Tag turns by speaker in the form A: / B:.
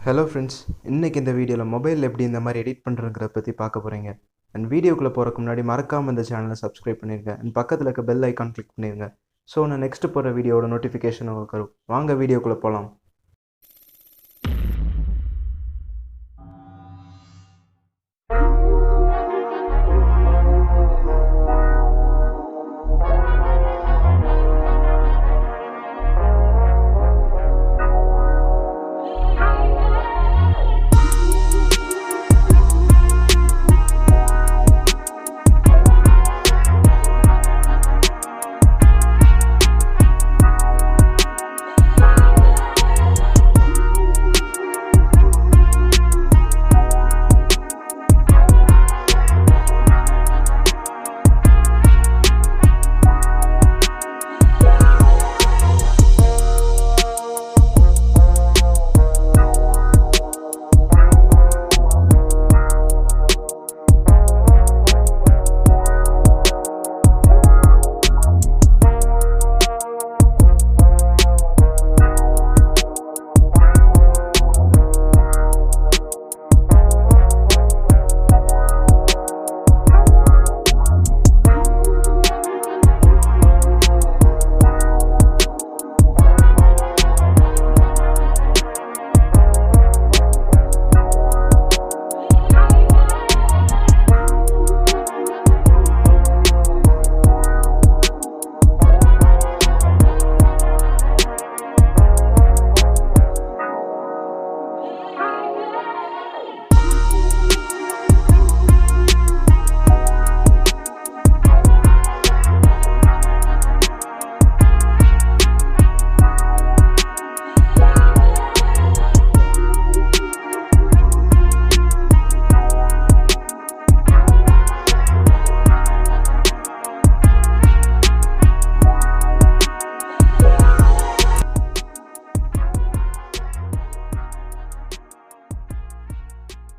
A: Hello friends, இன்றைக்கி இந்த வீடியோவில் மொபைலில் எப்படி இந்த மாதிரி எடிட் பண்ணுறங்கிற பற்றி பார்க்க போகிறீங்க. அண்ட் வீடியோக்குள்ளே போகிறக்கு முன்னாடி மறக்காமல் இந்த சேனலை சப்ஸ்கிரைப் பண்ணிடுங்க. அண்ட் பக்கத்தில் இருக்க பெல் ஐக்கான் கிளிக் பண்ணிடுங்க. ஸோ நான் நெக்ஸ்ட்டு போகிற வீடியோட நோட்டிஃபிகேஷன் உங்களுக்கு வரும். வாங்க வீடியோக்குள்ளே போகலாம்.